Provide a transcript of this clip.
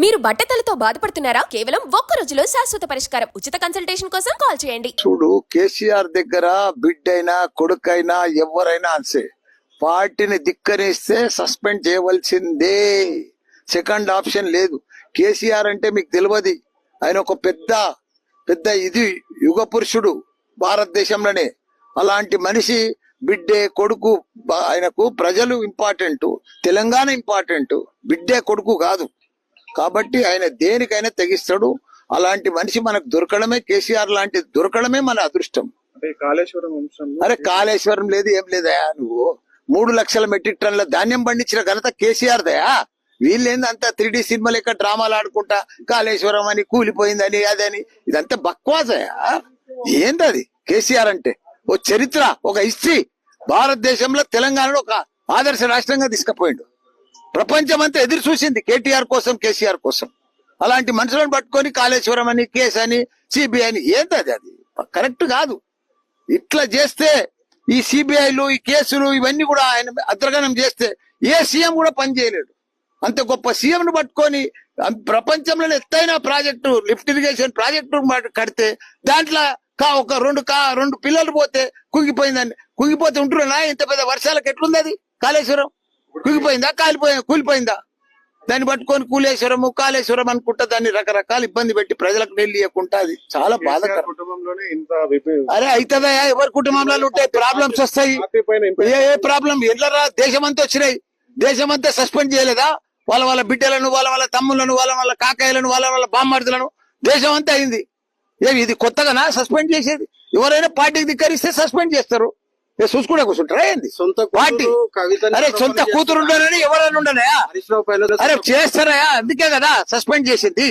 మీరు బట్టతలతో బాధపడుతున్నారా? కేవలం ఒక్క రోజులో శాశ్వత పరిష్కారం. ఉచిత కన్సల్టేషన్ కోసం కాల్ చేయండి. చూడు, కేసీఆర్ దగ్గర బిడ్డైనా కొడుకైనా ఎవరైనా అన్సే పార్టీని ధిక్కరిస్తే సస్పెండ్ చేయవలసిందే. సెకండ్ ఆప్షన్ లేదు. కేసీఆర్ అంటే మీకు తెలియదు, ఆయన ఒక పెద్ద ఇది యుగ పురుషుడు భారతదేశంలోనే. అలాంటి మనిషి బిడ్డే కొడుకు, ఆయనకు ప్రజలు ఇంపార్టెంట్, తెలంగాణ ఇంపార్టెంట్, బిడ్డే కొడుకు కాదు. కాబట్టి ఆయన దేనికైనా తెగిస్తాడు. అలాంటి మనిషి మనకు దొరకడమే, కేసీఆర్ లాంటి దొరకడమే మన అదృష్టం. అరే కాళేశ్వరం లేదు, ఏం లేదయా. నువ్వు 3 లక్షల మెట్రిక్ టన్నుల ధాన్యం పండించిన ఘనత కేసీఆర్ దయా. వీళ్ళేంది అంతా 3D సినిమా లెక్క డ్రామాలు ఆడుకుంటా కాళేశ్వరం అని కూలిపోయిందని అదని, ఇదంతా బక్వాసయా. ఏందది కేసీఆర్ అంటే? ఓ చరిత్ర, ఒక హిస్టరీ. భారతదేశంలో తెలంగాణలో ఒక ఆదర్శ రాష్ట్రంగా తీసుకుపోయిండు. ప్రపంచం అంతా ఎదురు చూసింది కేటీఆర్ కోసం, కేసీఆర్ కోసం. అలాంటి మనుషులను పట్టుకొని కాళేశ్వరం అని, కేసు అని, సిబిఐ అని, ఏంటది? అది కరెక్ట్ కాదు. ఇట్లా చేస్తే ఈ సిబిఐలు, ఈ కేసులు ఇవన్నీ కూడా ఆయన అద్రగణం చేస్తే ఏ సీఎం కూడా పనిచేయలేడు. అంత గొప్ప సీఎం ను పట్టుకొని ప్రపంచంలోనే ఎత్తైన ప్రాజెక్టు, లిఫ్ట్ ఇరిగేషన్ ప్రాజెక్టు కడితే దాంట్లో ఒక రెండు పిల్లలు పోతే కుంగిపోయిందని. కుంగిపోతే ఉంటున్నా ఇంత పెద్ద వర్షాలకు ఎట్లుంది అది? కాళేశ్వరం కుంగిపోయిందా, కూలిపోయిందా? దాన్ని పట్టుకొని కాళేశ్వరం అనుకుంటా దాన్ని రకరకాల ఇబ్బంది పెట్టి ప్రజలకు నెల్లి ఇవ్వకుండా, అది చాలా బాధాకరం. అరే అవుతుందా? ఎవరి కుటుంబంలో ఉంటాయి ప్రాబ్లమ్స్, వస్తాయి. ఏ ప్రాబ్లం ఎట్లరా? దేశమంతా వచ్చినాయి. దేశమంతా సస్పెండ్ చేయలేదా? వాళ్ళ బిడ్డలను, వాళ్ళ తమ్ములను, వాళ్ళ కాకాయలను, వాళ్ళ బామ్మర్దులను దేశం అంతా అయింది. ఇది కొత్తగానా సస్పెండ్ చేసేది? ఎవరైనా పార్టీకి ధిక్కరిస్తే సస్పెండ్ చేస్తారు. చూసుకుంటే కూర్చుంటారా ఏంది? పార్టీ అరే సొంత కూతురు ఉండనని ఎవరైనా ఉండనయా? అరే చేస్తారా? అందుకే కదా సస్పెండ్ చేసింది.